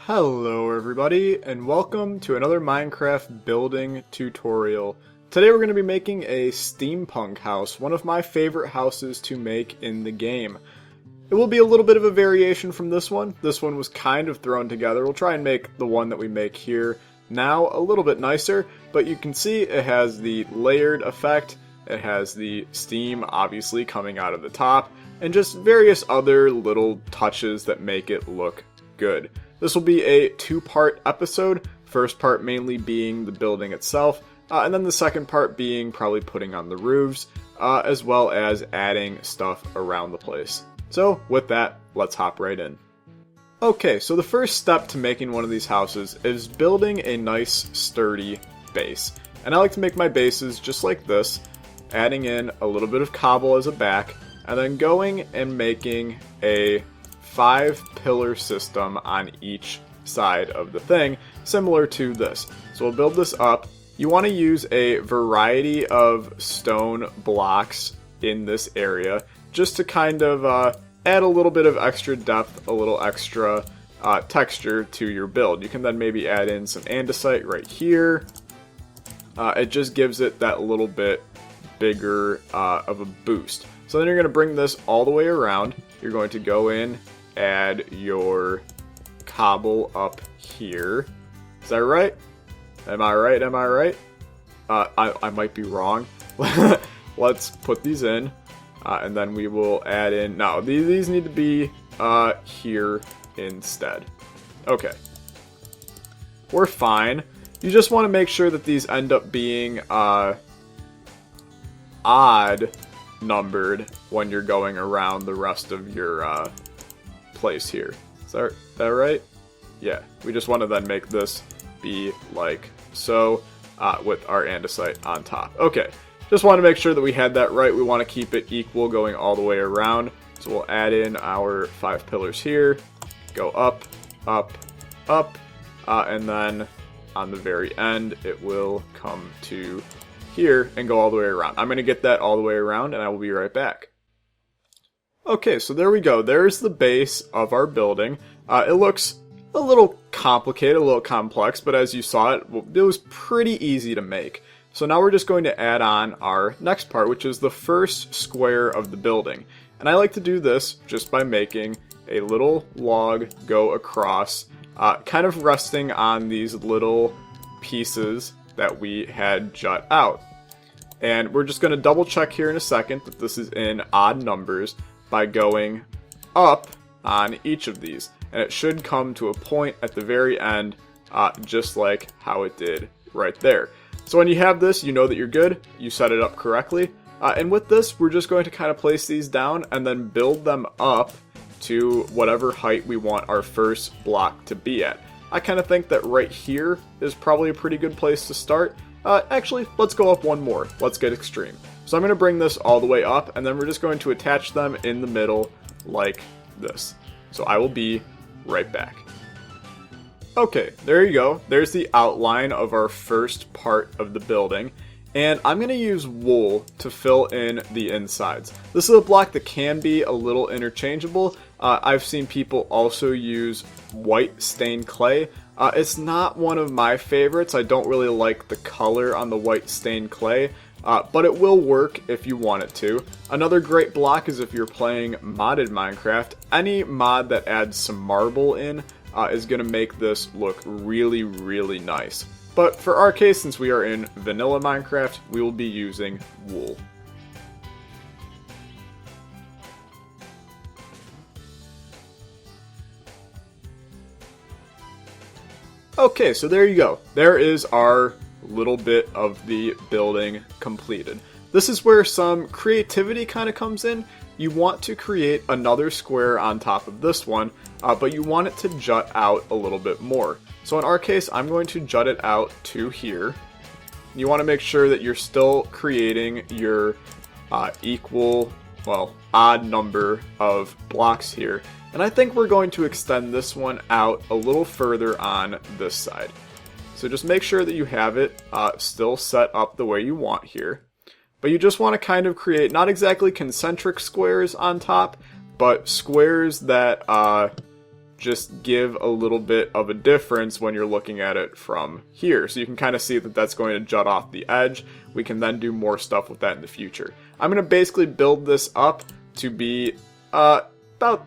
Hello everybody, and welcome to another Minecraft building tutorial. Today we're going to be making a steampunk house, one of my favorite houses to make in the game. It will be a little bit of a variation from this one. This one was kind of thrown together. We'll try and make the one that we make here now a little bit nicer, but you can see it has the layered effect, it has the steam obviously coming out of the top, and just various other little touches that make it look good. This will be a two-part episode, first part mainly being the building itself, and then the second part being probably putting on the roofs, as well as adding stuff around the place. So with that, let's hop right in. Okay, so the first step to making one of these houses is building a nice sturdy base. And I like to make my bases just like this, adding in a little bit of cobble as a back, and then going and making a 5-pillar system on each side of the thing, similar to this. So we'll build this up. You want to use a variety of stone blocks in this area, just to kind of add a little bit of extra depth, a little extra texture to your build. You can then maybe add in some andesite right here. It just gives it that little bit bigger of a boost. So then you're going to bring this all the way around. You're going to go in, add your cobble up here. Is that right? Am I right? Am I right? I might be wrong. Let's put these in, and then we will add in... No, these need to be here instead. Okay. We're fine. You just want to make sure that these end up being odd numbered when you're going around the rest of your place here. Is that right? Yeah, we just want to then make this be like so, with our andesite on top. Okay, just want to make sure that we had that right. We want to keep it equal going all the way around. So we'll add in our 5 pillars here, go up, up, up, and then on the very end it will come to here and go all the way around. I'm going to get that all the way around and I will be right back. Okay, so there we go. There's the base of our building. It looks a little complicated, a little complex, but as you saw it was pretty easy to make. So now we're just going to add on our next part, which is the first square of the building. And I like to do this just by making a little log go across, kind of resting on these little pieces that we had jut out. And we're just going to double check here in a second that this is in odd numbers by going up on each of these. And it should come to a point at the very end, just like how it did right there. So when you have this, you know that you're good, you set it up correctly. And with this, we're just going to kind of place these down and then build them up to whatever height we want our first block to be at. I kind of think that right here is probably a pretty good place to start. Actually, let's go up one more. Let's get extreme. So I'm going to bring this all the way up, and then we're just going to attach them in the middle like this. So I will be right back. Okay, there you go. There's the outline of our first part of the building. And I'm going to use wool to fill in the insides. This is a block that can be a little interchangeable. I've seen people also use white stained clay. It's not one of my favorites. I don't really like the color on the white stained clay, but it will work if you want it to. Another great block is if you're playing modded Minecraft. Any mod that adds some marble in is going to make this look really, really nice. But for our case, since we are in vanilla Minecraft, we will be using wool. Okay, so there you go. There is our little bit of the building completed. This is where some creativity kind of comes in. You want to create another square on top of this one, but you want it to jut out a little bit more. So in our case, I'm going to jut it out to here. You want to make sure that you're still creating your odd number of blocks here. And I think we're going to extend this one out a little further on this side. So just make sure that you have it still set up the way you want here. But you just want to kind of create not exactly concentric squares on top, but squares that just give a little bit of a difference when you're looking at it from here. So you can kind of see that that's going to jut off the edge. We can then do more stuff with that in the future. I'm going to basically build this up to be about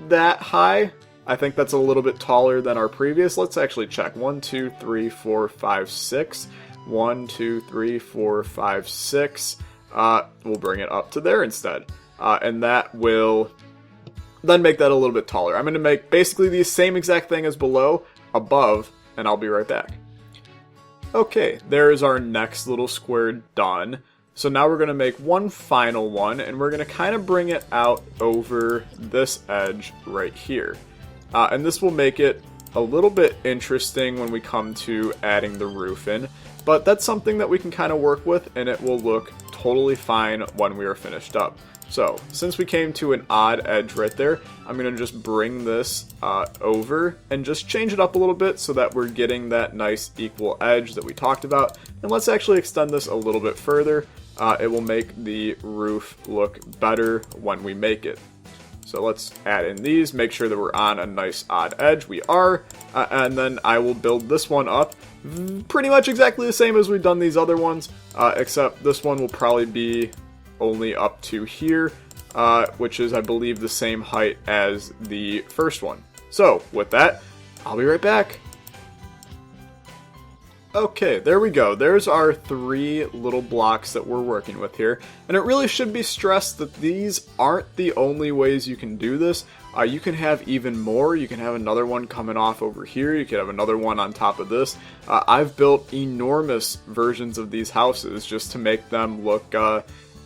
that high. I think that's a little bit taller than our previous. Let's actually check. 1, 2, 3, 4, 5, 6. 1, 2, 3, 4, 5, 6. We'll bring it up to there instead. And that will then make that a little bit taller. I'm going to make basically the same exact thing as below, above, and I'll be right back. Okay, there's our next little square done. So now we're going to make one final one, and we're going to kind of bring it out over this edge right here. And this will make it a little bit interesting when we come to adding the roof in, but that's something that we can kind of work with, and it will look totally fine when we are finished up. So, since we came to an odd edge right there, I'm going to just bring this over and just change it up a little bit so that we're getting that nice equal edge that we talked about. And let's actually extend this a little bit further. It will make the roof look better when we make it. So let's add in these, make sure that we're on a nice odd edge. We are, and then I will build this one up pretty much exactly the same as we've done these other ones, except this one will probably be only up to here, which is, I believe, the same height as the first one. So, with that, I'll be right back. Okay, there we go. There's our 3 little blocks that we're working with here. And it really should be stressed that these aren't the only ways you can do this. You can have even more. You can have another one coming off over here. You could have another one on top of this. I've built enormous versions of these houses just to make them look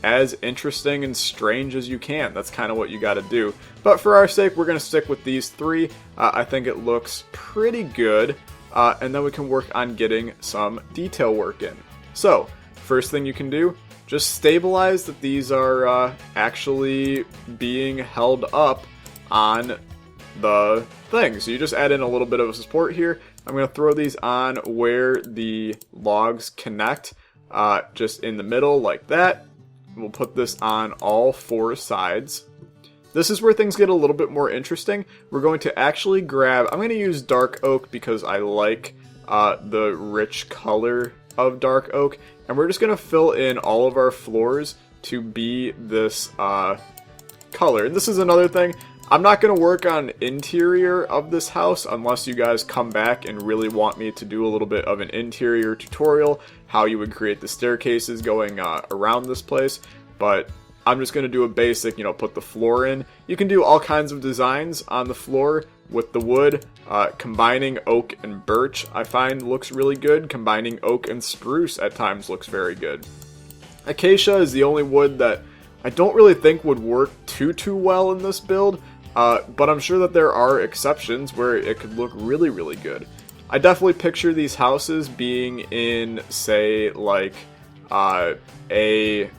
as interesting and strange as you can. That's kind of what you got to do. But for our sake, we're going to stick with these 3. I think it looks pretty good. And then we can work on getting some detail work in. So, first thing you can do, just stabilize that these are actually being held up on the thing. So you just add in a little bit of a support here. I'm going to throw these on where the logs connect, just in the middle like that. We'll put this on all 4 sides. This is where things get a little bit more interesting. We're going to actually grab, I'm going to use dark oak because I like the rich color of dark oak. And we're just going to fill in all of our floors to be this color. And this is another thing. I'm not going to work on interior of this house unless you guys come back and really want me to do a little bit of an interior tutorial, how you would create the staircases going around this place. But I'm just going to do a basic, put the floor in. You can do all kinds of designs on the floor with the wood. Combining oak and birch I find looks really good. Combining oak and spruce at times looks very good. Acacia is the only wood that I don't really think would work too well in this build. But I'm sure that there are exceptions where it could look really, really good. I definitely picture these houses being in, say, like, a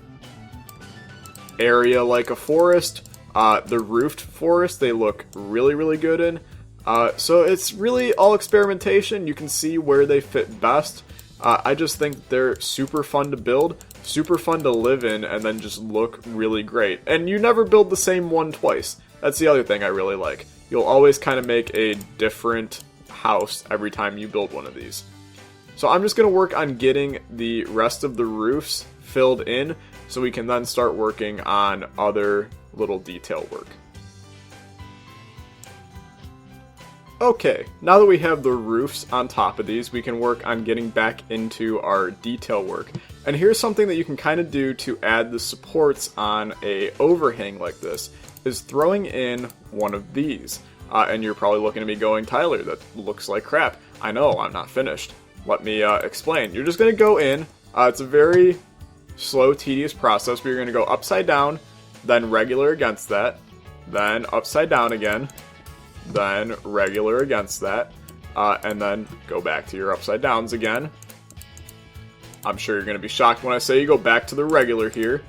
area like a forest. The roofed forest, they look really, really good in. So it's really all experimentation. You can see where they fit best. I just think they're super fun to build, super fun to live in, and then just look really great. And you never build the same one twice. That's the other thing I really like. You'll always kind of make a different house every time you build one of these. So I'm just going to work on getting the rest of the roofs filled in so we can then start working on other little detail work. Okay, now that we have the roofs on top of these, we can work on getting back into our detail work. And here's something that you can kind of do to add the supports on a overhang like this, is throwing in one of these. And you're probably looking at me going, Tyler, that looks like crap. I know, I'm not finished. Let me explain. You're just going to go in. It's a very slow, tedious process, but you're going to go upside down, then regular against that, then upside down again, then regular against that, and then go back to your upside downs again. I'm sure you're going to be shocked when I say you go back to the regular here,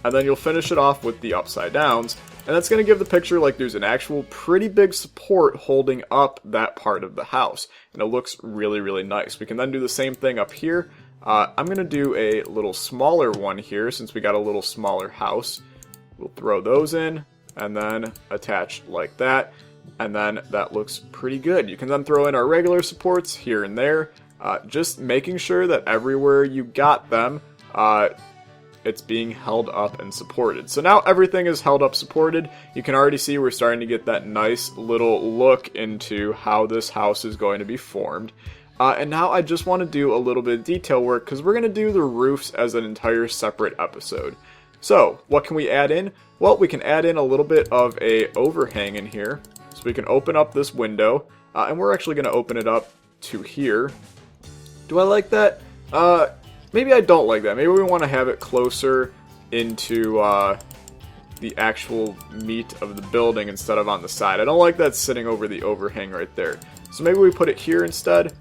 and then you'll finish it off with the upside downs, and that's going to give the picture like there's an actual pretty big support holding up that part of the house, and it looks really, really nice. We can then do the same thing up here. I'm going to do a little smaller one here since we got a little smaller house. We'll throw those in and then attach like that. and then that looks pretty good. You can then throw in our regular supports here and there, just making sure that everywhere you got them, it's being held up and supported. So now everything is held up supported. You can already see we're starting to get that nice little look into how this house is going to be formed. And now I just want to do a little bit of detail work because we're going to do the roofs as an entire separate episode. So what can we add in? Well, we can add in a little bit of a overhang in here. So we can open up this window, and we're actually going to open it up to here. Do I like that? Maybe I don't like that. Maybe we want to have it closer into the actual meat of the building instead of on the side. I don't like that sitting over the overhang right there. So maybe we put it here instead.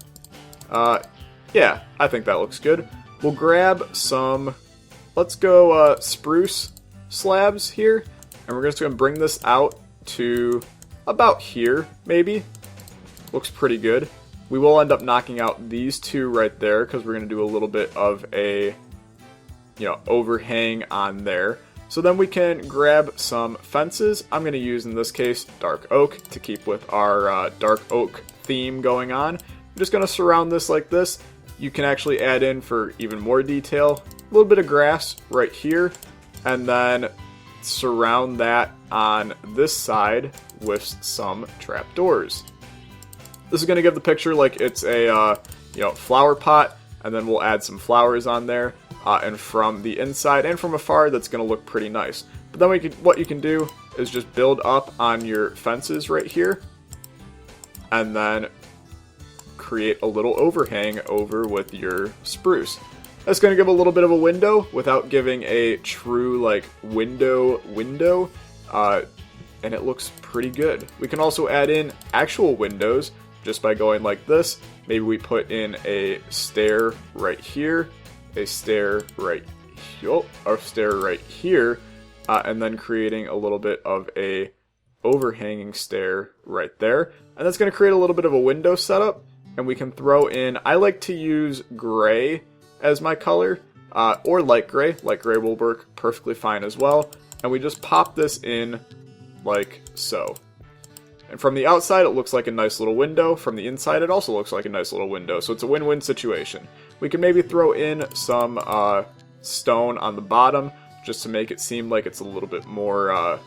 Yeah, I think that looks good. We'll grab some, let's go spruce slabs here. And we're just going to bring this out to about here, maybe. Looks pretty good. We will end up knocking out these two right there because we're going to do a little bit of a, overhang on there. So then we can grab some fences. I'm going to use, in this case, dark oak to keep with our dark oak theme going on. I'm just going to surround this like this. You can actually add in, for even more detail, a little bit of grass right here. And then surround that on this side with some trapdoors. This is going to give the picture like it's a, flower pot, and then we'll add some flowers on there, and from the inside and from afar, that's going to look pretty nice. But then what you can do is just build up on your fences right here, and then create a little overhang over with your spruce. That's going to give a little bit of a window without giving a true, window, and it looks pretty good. We can also add in actual windows, just by going like this. Maybe we put in a stair right here, a stair right here, and then creating a little bit of a overhanging stair right there. And that's going to create a little bit of a window setup. And we can throw in, I like to use gray as my color, or light gray. Light gray will work perfectly fine as well. And we just pop this in like so. And from the outside, it looks like a nice little window. From the inside, it also looks like a nice little window. So it's a win-win situation. We can maybe throw in some stone on the bottom, just to make it seem like it's a little bit more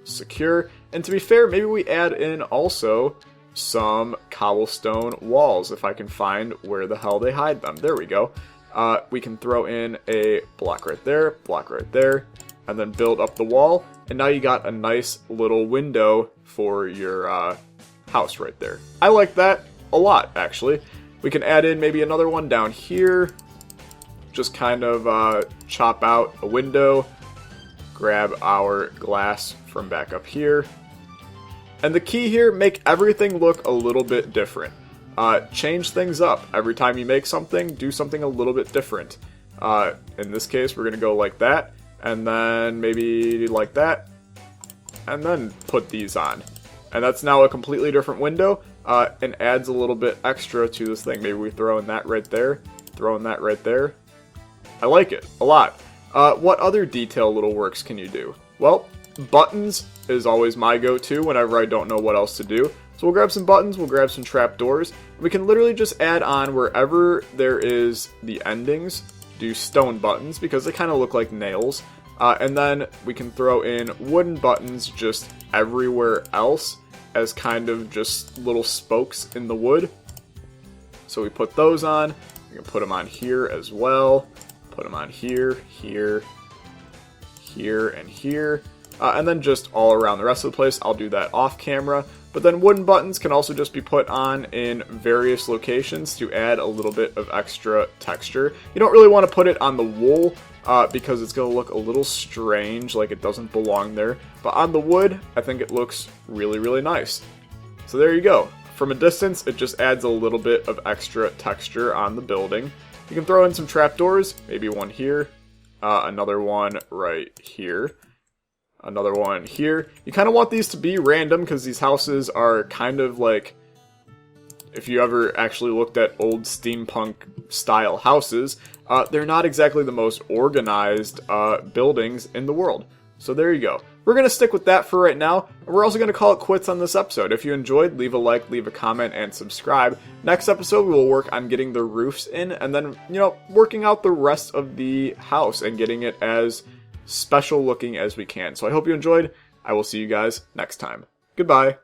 secure. And to be fair, maybe we add in also some cobblestone walls, if I can find where the hell they hide them. There we go. We can throw in a block right there, and then build up the wall. And now you got a nice little window for your house right there. I like that a lot, actually. We can add in maybe another one down here. Just kind of chop out a window. Grab our glass from back up here. And the key here, make everything look a little bit different. Change things up. Every time you make something, do something a little bit different. In this case, we're going to go like that. And then maybe like that, and then put these on. And that's now a completely different window, and adds a little bit extra to this thing. Maybe we throw in that right there, I like it a lot. What other detail little works can you do? Well, buttons is always my go-to whenever I don't know what else to do. So we'll grab some buttons, we'll grab some trapdoors. We can literally just add on wherever there is the endings, do stone buttons because they kind of look like nails, and then we can throw in wooden buttons just everywhere else as kind of just little spokes in the wood. So we put those on. We can put them on here as well. Put them on here, here, and here, and then just all around the rest of the place. I'll do that off camera. But then wooden buttons can also just be put on in various locations to add a little bit of extra texture. You don't really want to put it on the wool because it's going to look a little strange, like it doesn't belong there. But on the wood, I think it looks really, really nice. So there you go. From a distance, it just adds a little bit of extra texture on the building. You can throw in some trapdoors, maybe one here, another one right here. Another one here. You kind of want these to be random because these houses are kind of like, if you ever actually looked at old steampunk style houses, they're not exactly the most organized buildings in the world. So there you go. we're going to stick with that for right now. And we're also going to call it quits on this episode. If you enjoyed, leave a like, leave a comment, and subscribe. Next episode, we will work on getting the roofs in and then, working out the rest of the house and getting it as special looking as we can. So I hope you enjoyed. I will see you guys next time. Goodbye.